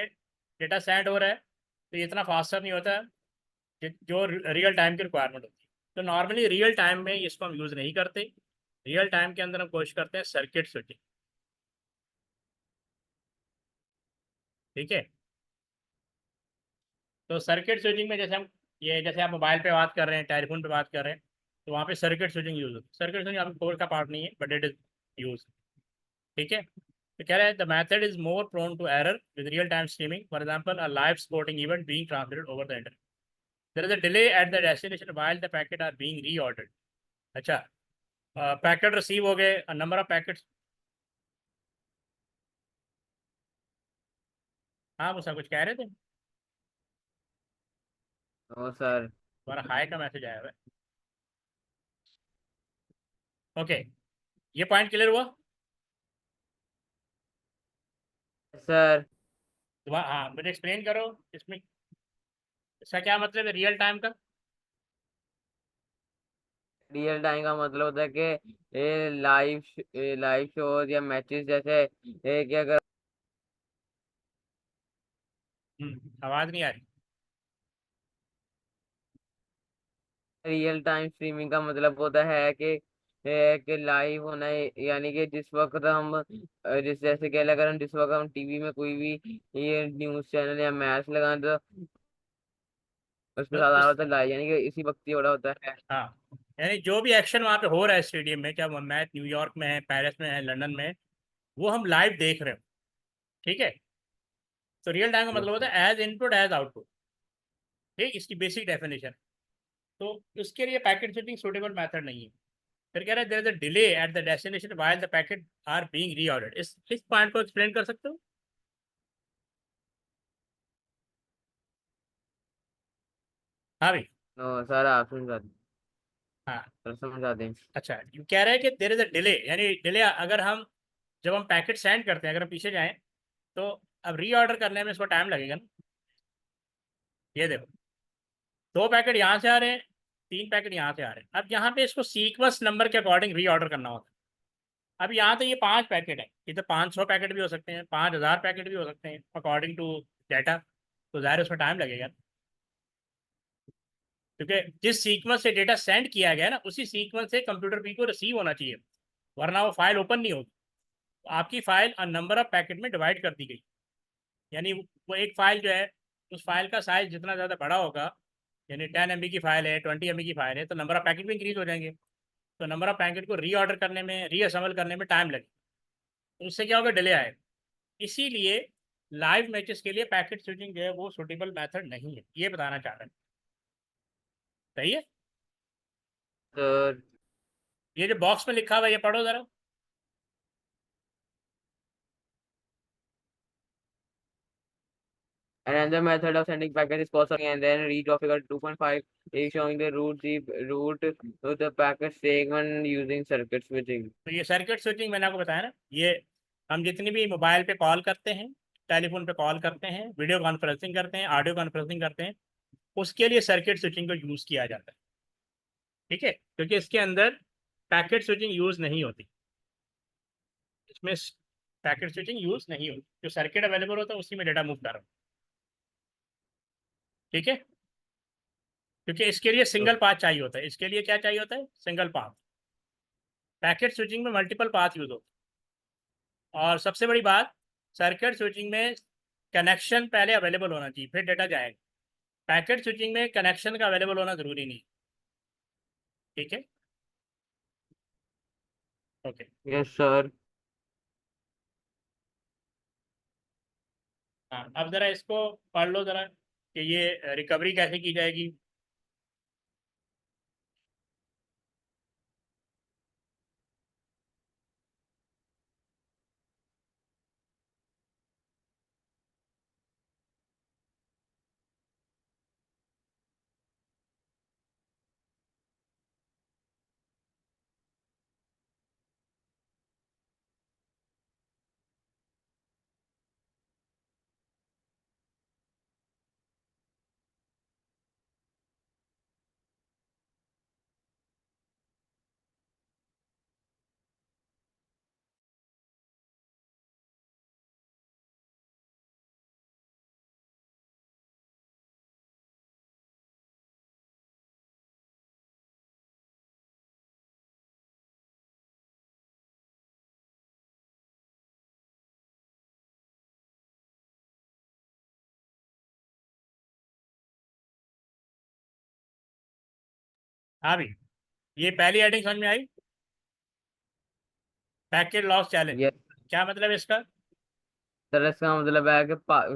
डेटा सेंड हो रहा है, तो ये इतना फास्टर नहीं होता जो रियल टाइम की रिक्वायरमेंट होती है। तो नॉर्मली रियल टाइम में इसको हम यूज़ नहीं करते। रियल टाइम के अंदर हम कोशिश करते हैं सर्किट स्विचिंग। ठीक है, तो सर्किट स्विचिंग में जैसे हम ये जैसे आप मोबाइल पे बात कर रहे हैं, टेलीफोन पे बात कर रहे हैं, तो वहाँ पे सर्किट स्विचिंग यूज़ होती है। सर्किट स्विचिंग आपके कोर का पार्ट नहीं है, बट इट इज़ यूज। ठीक है, तो कह रहे हैं the method is more prone to error with real time streaming, for example a live sporting event being transmitted over the internet, there is a delay at the destination while the packet are being reordered. अच्छा, packet receive हो गए, number of packets. हाँ मुझसे कुछ कह रहे थे? ओ sir. तुम्हारा हाई का मैसेज आया हुआ है। ओके, ये पॉइंट क्लियर हुआ? सर हाँ मुझे एक्सप्लेन करो इसमें इसका क्या मतलब है रियल टाइम का। रियल टाइम का मतलब होता है कि ये लाइव शोज या मैचेस जैसे कि अगर आवाज़ नहीं आ रही। रियल टाइम स्ट्रीमिंग का मतलब होता है कि लाइव होना यानी कि जिस वक्त हम जिस जैसे कह लें, अगर हम जिस वक्त हम टीवी में कोई भी ये न्यूज चैनल या मैच लगाएं तो उसके तो साथ आ रहा उस होता है लाइव, यानी कि इसी वक्त ही हो रहा होता है। हाँ, यानी जो भी एक्शन वहाँ पे हो रहा है स्टेडियम में, क्या वो मैच न्यूयॉर्क में है, पेरिस में है, लंदन में है, वो हम लाइव देख रहे हो। ठीक है, तो रियल टाइम का यस मतलब होता सर। है एज इनपुट एज आउटपुट। ठीक, इसकी बेसिक डेफिनेशन। तो उसके लिए पैकेट स्विचिंग सूटेबल मेथड नहीं है। फिर कह रहे हैं there is a delay at the destination while the packet are being reordered. इस पॉइंट को एक्सप्लेन कर सकते हो? हाँ भाई। नो सर, आप समझा हाँ, सर, समझा दें। अच्छा, यू कह रहे हैं कि देयर इज अ डिले, यानी डिले अगर हम जब हम पैकेट सेंड करते हैं, अगर हम पीछे जाएं, तो अब रीऑर्डर करने में इसको टाइम लगेगा ना। ये देखो, 2 पैकेट यहाँ से आ रहे हैं, 3 पैकेट यहाँ से आ रहे हैं। अब यहाँ पे इसको सीक्वेंस नंबर के अकॉर्डिंग रीऑर्डर करना होता है। अब यहाँ तो ये 5 पैकेट है, ये तो 500 पैकेट भी हो सकते हैं, 5000 पैकेट भी हो सकते हैं अकॉर्डिंग टू डाटा। तो ज़ाहिर है उसमें टाइम लगेगा, क्योंकि जिस सीक्वेंस से डेटा सेंड किया गया ना, उसी सीक्वेंस से कंप्यूटर पी को रिसीव होना चाहिए, वरना वो फाइल ओपन नहीं होगी। तो आपकी फाइल नंबर ऑफ पैकेट में डिवाइड कर दी गई, यानी वो एक फाइल जो है, उस फाइल का साइज जितना ज़्यादा बड़ा होगा, यानी 10 MB की फाइल है, 20 MB की फाइल है, तो नंबर ऑफ पैकेट भी इंक्रीज हो जाएंगे। तो नंबर ऑफ पैकेट को रीऑर्डर करने में, रीअसेंबल करने में टाइम लगे, तो उससे क्या होगा, डिले आएगा। इसीलिए लाइव मैचेस के लिए पैकेट स्विचिंग जो है वो सुटेबल मेथड नहीं है, ये बताना चाह रहे हैं। सही है? सर ये जो बॉक्स में लिखा हुआ है ये पढ़ो ज़रा। another method of sending packet is costing and then read of figure 2.5 is showing the route of the packet segment using circuit switching. तो ये सर्किट स्विचिंग मैंने आपको बताया ना, ये हम जितनी भी मोबाइल पे कॉल करते हैं, टेलीफोन पे कॉल करते हैं, वीडियो कॉन्फ्रेंसिंग करते हैं, ऑडियो कॉन्फ्रेंसिंग करते हैं, उसके लिए सर्किट स्विचिंग को यूज़ किया जाता है। ठीक है, क्योंकि इसके अंदर पैकेट स्विचिंग यूज़ नहीं होती, इसमें पैकेट स्विचिंग यूज़ नहीं होती, जो सर्किट अवेलेबल होता है उसी में डेटा मूव कर रहा हूँ। ठीक है, क्योंकि इसके लिए तो सिंगल पाथ चाहिए होता है, इसके लिए क्या चाहिए होता है, सिंगल पाथ। पैकेट स्विचिंग में मल्टीपल पाथ यूज होता है। और सबसे बड़ी बात, सर्किट स्विचिंग में कनेक्शन पहले अवेलेबल होना चाहिए, फिर डेटा जाएगा। पैकेट स्विचिंग में कनेक्शन का अवेलेबल होना जरूरी नहीं, ठीक है। ओके। Yes sir. हाँ, अब जरा इसको पढ़ लो जरा कि ये रिकवरी कैसे की जाएगी। हाँ भी, ये पहली हेडिंग समझ में आई, पैकेट लॉस चैलेंज। यस क्या मतलब है इसका? सर, इसका मतलब है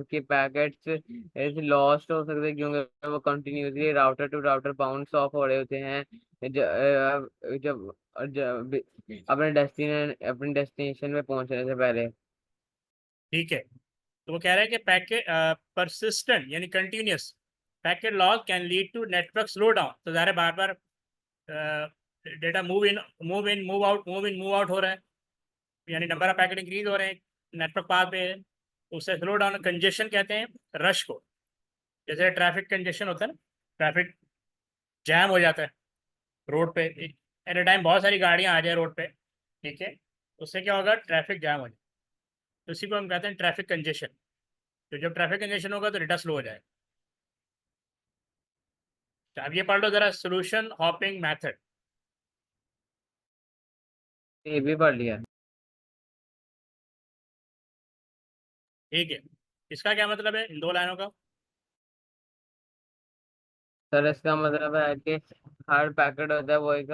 कि पैकेट्स ऐसे लॉस्ट हो सकते हैं क्योंकि वो continuously router to router bounce off हो रहे होते हैं जब जब अपने डेस्टिनेशन में पहुंचने से पहले। ठीक है, तो वो कह रहा है कि पैकेट परसिस्टेंट यानी continuous packet loss can lead to network slow down. तो ज़ाहिर है बार बार डेटा मूव आउट हो रहा है, यानी नंबर ऑफ पैकेट इंक्रीज हो रहे हैं, नेटवर्क पाथ पे है, उससे स्लो डाउन। कंजेशन कहते हैं रश को, जैसे ट्रैफिक कंजेशन होता है ना, ट्रैफिक जैम हो जाता है रोड पे, एट ए टाइम बहुत सारी गाड़ियां आ जाए रोड पे, ठीक है, उससे क्या होगा, ट्रैफिक जैम हो जाए, तो उसी को हम कहते हैं ट्रैफिक कंजेशन। तो जब ट्रैफिक कंजेशन होगा तो डेटा स्लो हो जाएगा। तो अब ये पढ़ लो जरा, सोल्यूशन हॉपिंग मेथड। ये भी पढ़ लिया। ठीक है, इसका क्या मतलब है इन दो लाइनों का? सर, इसका मतलब है कि हर पैकेट होता है वो एक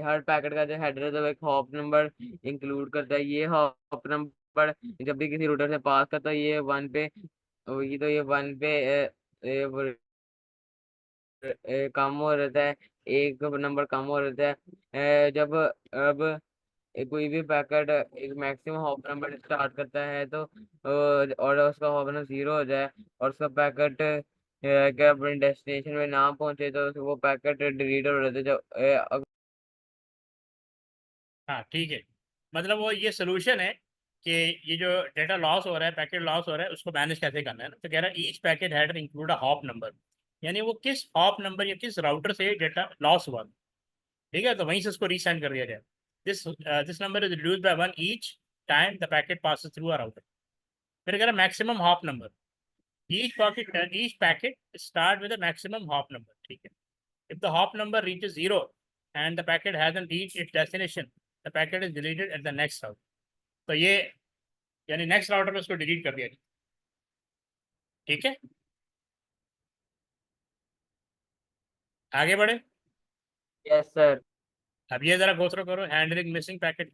हर पैकेट का जो हेडर होता है वो एक हॉप नंबर इंक्लूड करता है। ये हॉप नंबर जब भी किसी रूटर से पास करता है ये वन पे, ये वन पे कम हो रहता है, एक नंबर कम हो रहता है। जब अब कोई भी पैकेट एक मैक्सिमम हॉप नंबर स्टार्ट करता है तो और उसका हॉप नंबर 0 हो जाए और उसका पैकेट क्या अपने डेस्टिनेशन में ना पहुंचे तो वो पैकेट डिलीट हो रहता है। जब हाँ ठीक है, मतलब वो ये सोल्यूशन है कि ये जो डेटा लॉस हो रहा है, पैकेट लॉस हो रहा है, उसको मैनेज कैसे करना है ना। तो कह रहा है each packet header include a hop number, यानी वो किस हॉप नंबर या किस राउटर से डेटा लॉस हुआ, ठीक है, तो वहीं से उसको रीसेंड कर दिया जाए। This number is reduce by one each time the packet passes through a router. फिर कह रहा maximum hop number, each packet start with a maximum hop number, ठीक है। If the hop number reaches 0 and the packet hasn't reached its destination, the packet is deleted at the next route. तो ये यानी next router में उसको delete कर दिया जाए, ठीक है। आगे बढ़े। Yes sir. अब ये जरा गो थ्रू करो हैंडलिंग मिसिंग पैकेट।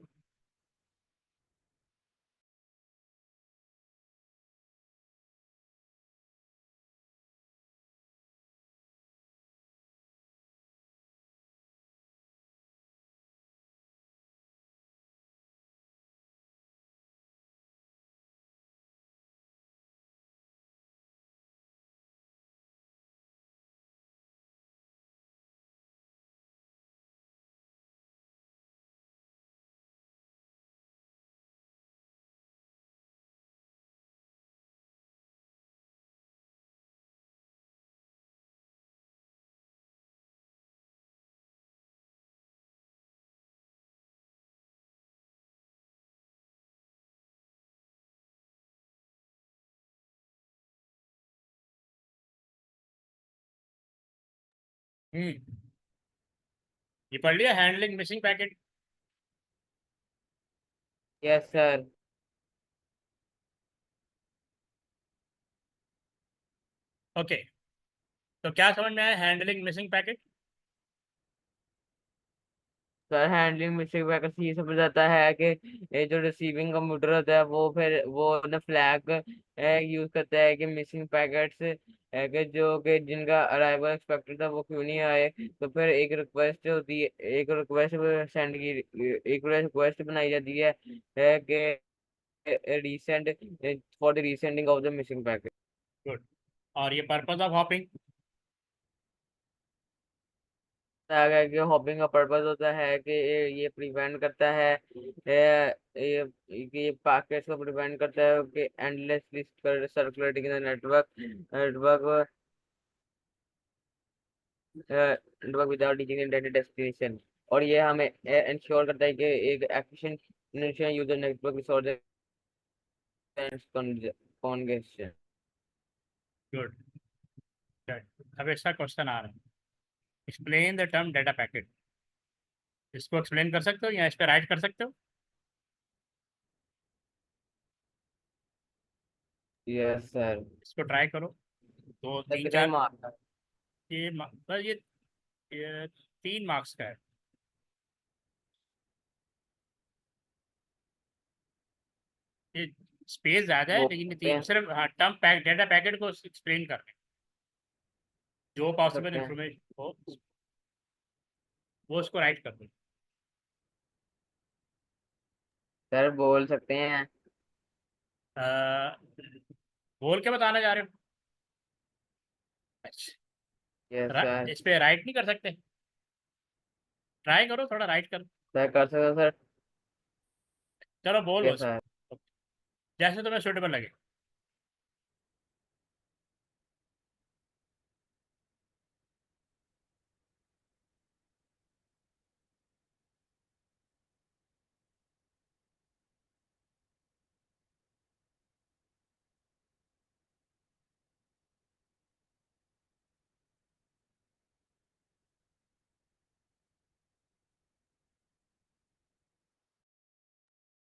ये पढ़ लिया handling missing packet. Yes sir. Okay, तो क्या समझ में आया handling missing packet? Sir handling mistake वैसे ये समझ आता है कि ये जो रिसीविंग कंप्यूटर होता है वो फिर वो ना फ्लैग यूज करता है कि मिसिंग पैकेट्स कि जो कि जिनका अराइवल एक्सपेक्टेड था वो क्यों नहीं आए। तो फिर एक रिक्वेस्ट होती है, एक रिक्वेस्ट सेंड की, एक रिक्वेस्ट बनाई जाती है कि resend for the resending of the missing packet. Good. और ये पर्पज ऑफ हॉपिंग? आगे कि हॉपिंग का पर्पस होता है कि ये प्रिवेंट करता है ये पैकेट्स को प्रिवेंट करता है कि endlessly circulating in the network network network without reaching intended destination. और ये हमें इंश्योर करता है कि एक efficient user network resource congestion. Good. अब इसका क्वेश्चन आ रहा है, explain the term data packet. इसको एक्सप्लेन कर सकते हो या इस पर राइट कर सकते हो? Yes sir. इसको ट्राई करो। दो तीन कितने चार। मार्क्स? बस ये 3 मार्क्स का है। ये स्पेस ज़्यादा है वो लेकिन ये करते हैं, सिर्फ हाँ टर्म पैक डेटा पैकेट को एक्सप्लेन कर रहे हैं। जो पॉसिबल सकते हैं। इंफॉर्मेशन हो वो उसको राइट कर दो। सर बोल सकते हैं। अ, बोल के बताना चाह रहे हो? अच्छा। Yes sir. इस पे राइट नहीं कर सकते? ट्राई करो, थोड़ा राइट करो। सर कर सकते हो सर। चलो बोलो यस उसको, सर। जैसे तुम्हें सुटेबल लगे।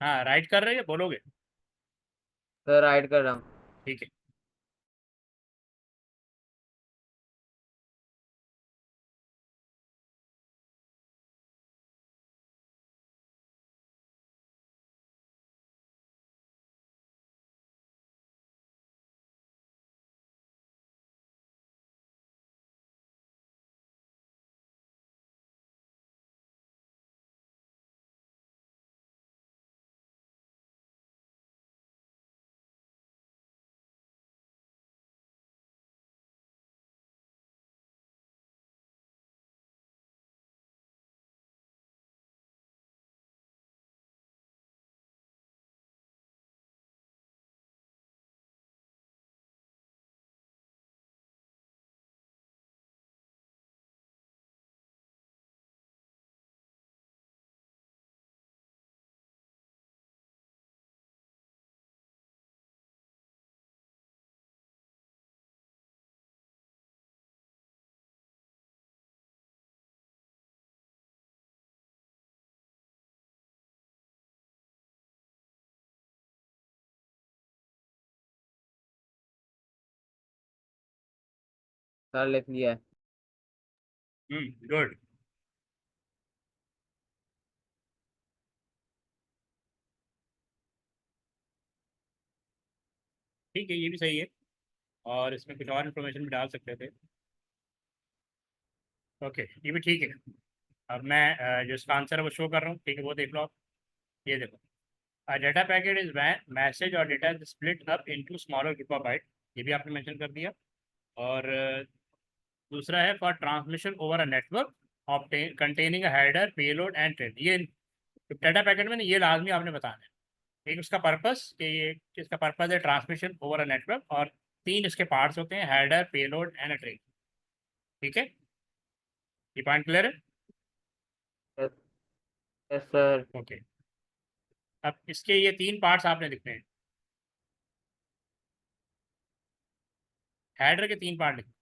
हाँ राइट कर रहे हैं, बोलोगे? सर राइट कर रहा हूँ। ठीक है। सर लिख लिया है। गुड। ठीक है, ये भी सही है। और इसमें कुछ और इन्फॉर्मेशन भी डाल सकते थे। ओके, ये भी ठीक है। अब मैं जो इसका आंसर है वो शो कर रहा हूँ, ठीक है, वो देख लो आप। ये देखो, a data packet is when message or data is split up into smaller group of byte। ये भी आपने मेंशन कर दिया। और दूसरा है for transmission over a network containing header payload and train. ये डाटा पैकेट में ना ये लाजमी आपने बताना है। एक उसका पर्पस कि ये इसका पर्पस है ट्रांसमिशन ओवर अ नेटवर्क, और 3 इसके पार्ट्स होते हैं, हेडर पेलोड एंड ट्रेन। ठीक है, ये पॉइंट क्लियर है? यस। Yes sir. ओके। अब इसके ये 3 पार्ट्स आपने लिखने हैं। हेडर के 3 पार्ट लिखने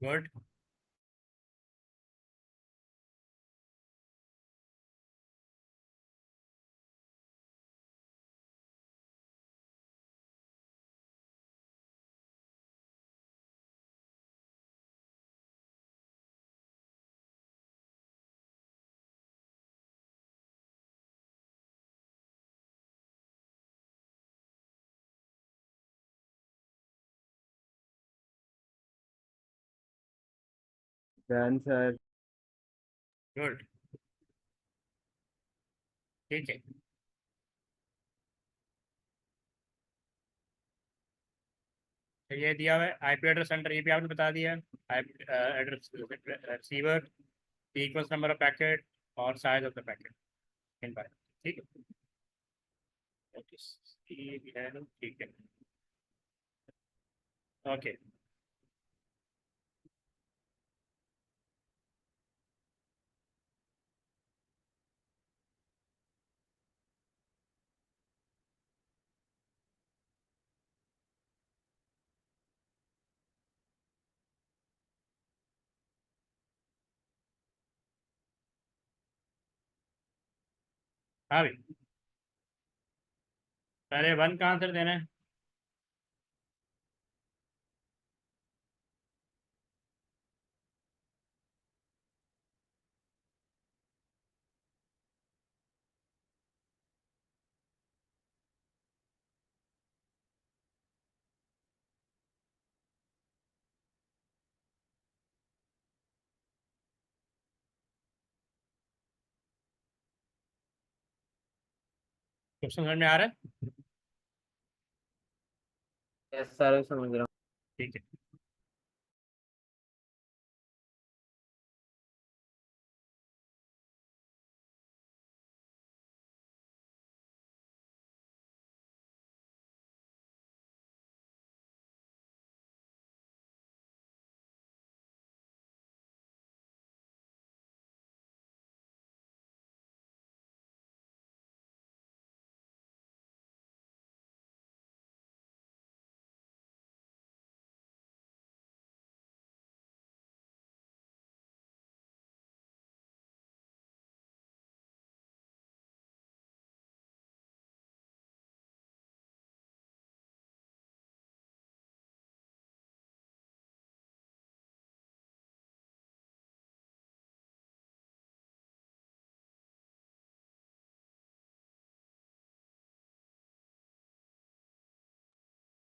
गुड। Done, sir. गुड। ठीक है। तो ये दिया हुआ है आईपी एड्रेस सेंटर, ये भी आपने बता दिया है। IP address receiver, sequence number of packet और size of the packet in by. ठीक है। ये भी है, ठीक है। ओके। हाँ भाई, पहले वन का आंसर देना है। क्वेश्चन समझ में आ रहा है? यस सर, समझ रहा हूँ। ठीक है।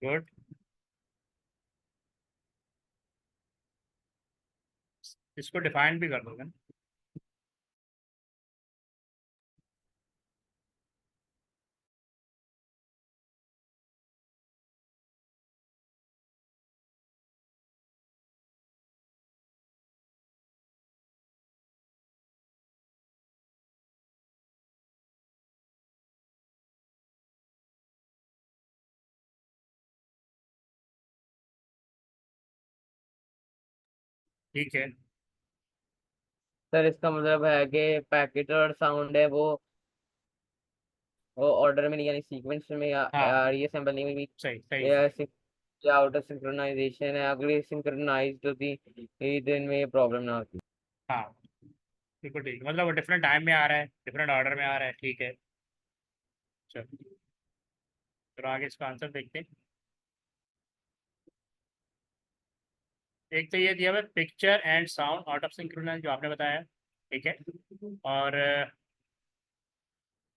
गुड। इसको डिफाइन भी कर दोगे ना? ठीक है। सर इसका मतलब है कि पैकेट और साउंड है वो ऑर्डर में नहीं, यानी सीक्वेंस में हाँ, या ये सिंबल नहीं भी, सही सही या सही। या आउट ऑफ सिंक्रोनाइजेशन है। अगर ये सिंक्रोनाइज्ड होती तो इनमें ये प्रॉब्लम ना होती। हाँ, बिल्कुल ठीक, मतलब वो डिफरेंट टाइम में आ रहा है, डिफरेंट ऑर्डर में आ रहा है, ठीक है। चलो, चलो आगे इसका आंसर देखते हैं। एक तो ये दिया हुआ है picture and sound out of synchronize, जो आपने बताया, ठीक है। और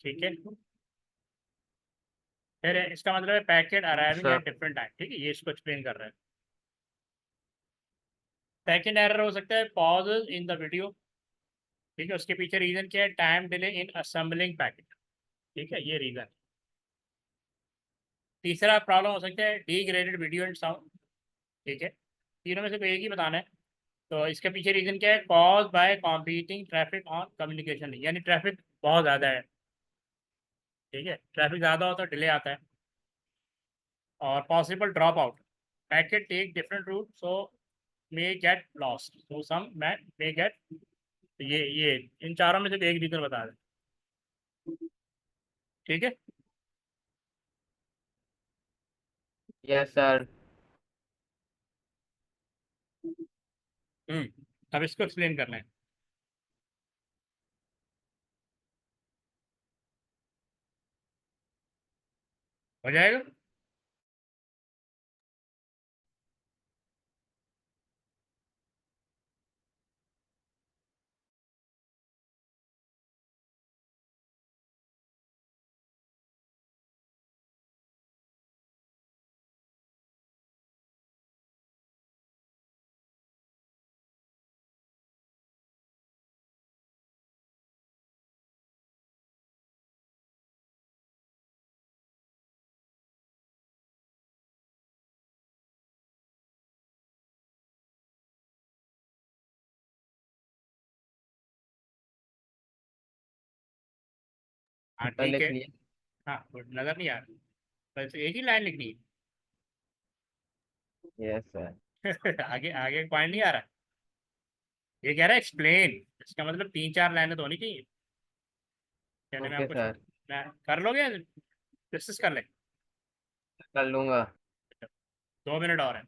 ठीक है, फिर इसका मतलब है packet arriving sir at different time, ठीक है, ये इसको एक्सप्लेन कर रहा है। सेकंड एरर हो सकता है पॉज इन द वीडियो, ठीक है, उसके पीछे रीजन क्या है, time delay in assembling packet, ठीक है, ये रीजन। तीसरा प्रॉब्लम हो सकता है डीग्रेडेड वीडियो एंड साउंड, ठीक है, तीनों में से कोई एक ही बताना है। तो इसके पीछे रीजन क्या है, cause by competing traffic on communication, यानी ट्रैफिक बहुत ज़्यादा है, ठीक है, ट्रैफिक ज़्यादा होता है डिले आता है। और possible drop out, packet take different route so may get lost, so some may get, ये इन चारों में से कोई एक रीजन बता दें, ठीक है। Yes sir. अब इसको एक्सप्लेन करना है। हो जाएगा। हाँ सर ठीक लिख है। लिया। हाँ वो नजर नहीं आ रहा, बस एक ही लाइन लिखनी यस सर। है। आगे आगे पॉइंट नहीं आ रहा। ये कह रहा है एक्सप्लेन, इसका मतलब 3-4 लाइनें तो होनी चाहिए कहने में ओके आपको। सर, कर लोगे, डिस्कस कर ले। कर लूंगा। 2 मिनट और है।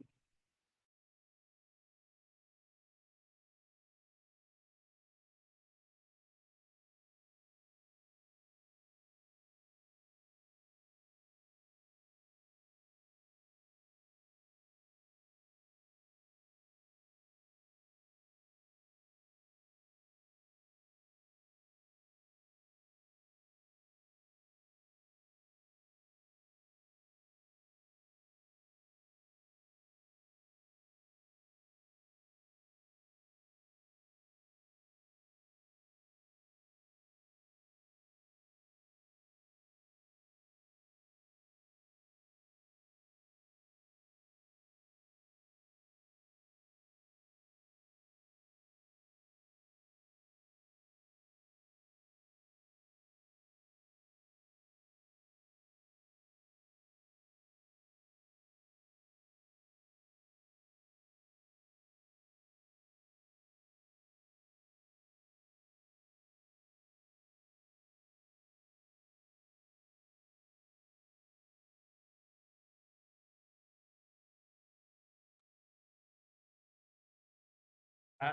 हाँ,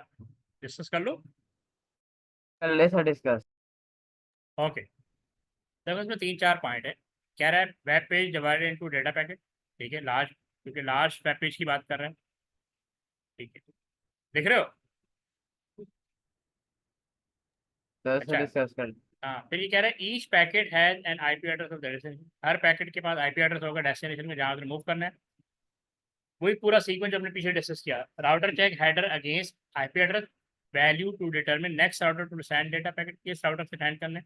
डिस्कस कर लो। कर ले सर डिस्कस। ओके, देखो इसमें 3-4 पॉइंट है। कह रहा है web page divided into data packet. ठीक है, लार्ज, क्योंकि लार्ज वेब पेज की बात कर रहे हैं। ठीक है, लिख रहे हो? सर से अच्छा। डिस्कस कर। हाँ, फिर ये कह रहा है each packet has an IP address of destination. Her packet के पास आईपी एड्रेस होगा डेस्टिनेशन में जहाँ उधर मूव करना है। वही पूरा सीक्वेंस जो हमने पीछे डिस्कस किया। Router check header against IP address value to determine next router to send data packet, किस राउटर से सेंड करना है।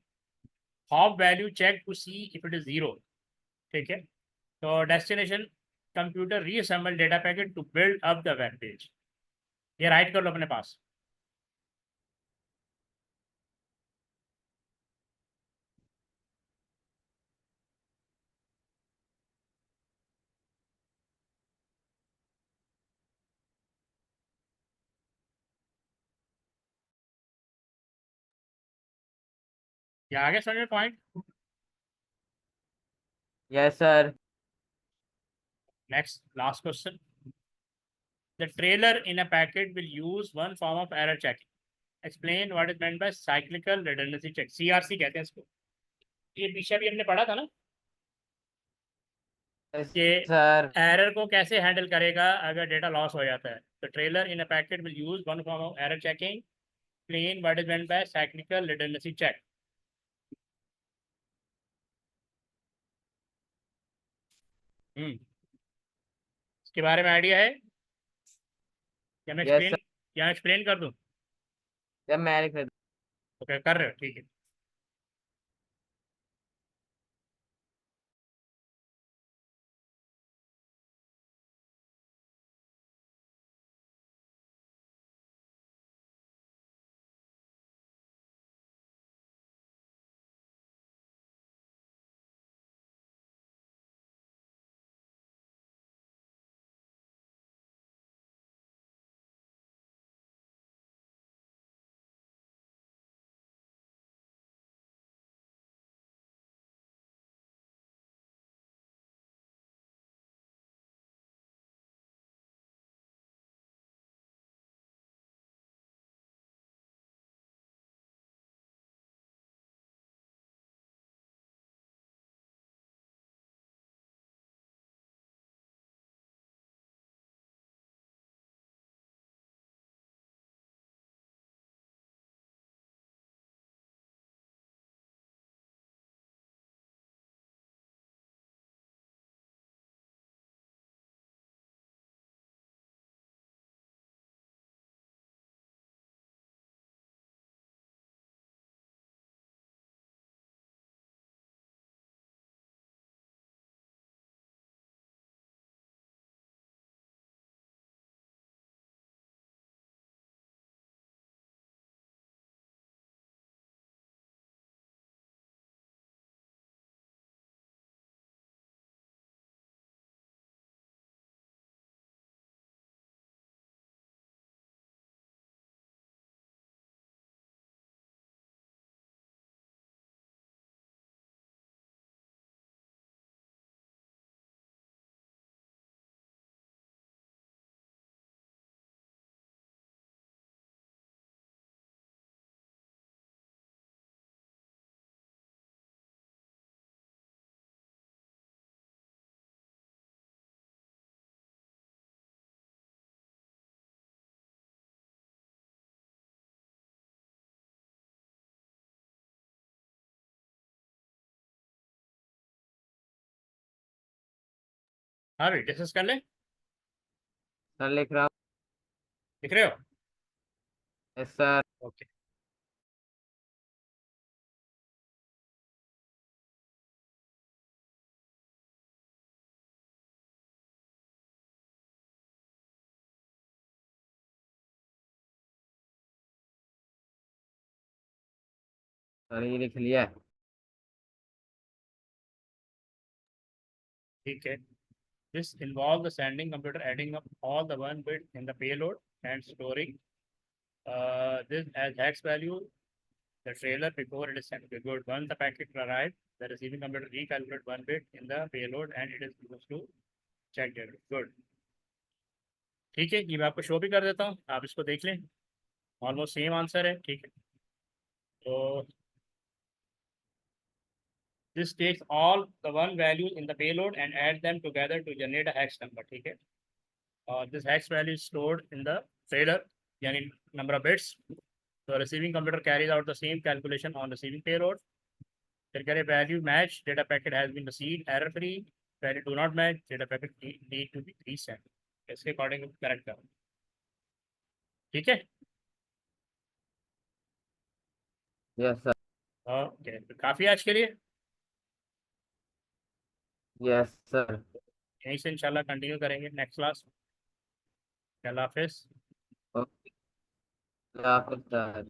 Hop value check to see if it is zero. ठीक है, तो destination computer reassemble data packet to build up the web page. ये write कर लो अपने पास। ये आगे समझ में point. Yes sir. Next last question. The trailer in a packet will use one form of error checking. Explain what is meant by cyclical redundancy check, CRC कहते हैं इसको। ये पीछे भी हमने पढ़ा था ना यस कि सर। एरर को कैसे हैंडल करेगा अगर डेटा लॉस हो जाता है। तो trailer in a packet will use one form of error checking. Explain what is meant by cyclical redundancy check. Hmm, इसके बारे में आइडिया है या मैं यस एक्सप्लेन, सर। या एक्सप्लेन कर दूं? जब मैं लिख ओके, कर रहे हो, ठीक है। हाँ भाई डिस्कस कर ले, सर लिख रहा हूँ। लिख रहे हो? Yes sir. ओके। सर ये लिख लिया है। ठीक है। This involves the sending computer adding up all the one bit in the payload and storing this as hex value the trailer before it is sent. Okay, good. Once the packet arrives, the receiving computer recalculate one bit in the payload and it is supposed to check it. Good. ठीक है, ये मैं आपको show भी कर देता हूँ, आप इसको देख लें। ऑलमोस्ट सेम आंसर है, ठीक है। तो this takes all the one values in the payload and add them together to generate a hex number, ठीक है। और this hex value is stored in the trailer, यानी number of bits. So receiving computer carries out the same calculation on receiving payload. फिर कह रहे value match, data packet has been received error free, value do not match, data packet need to be resent. इसके according correct करो, ठीक है। Yes sir. Okay, तो काफ़ी आज के लिए, यस सर। यहीं से इंशाल्लाह कंटिन्यू करेंगे नेक्स्ट क्लास। अल्लाह हाफिज़। ओके। सर।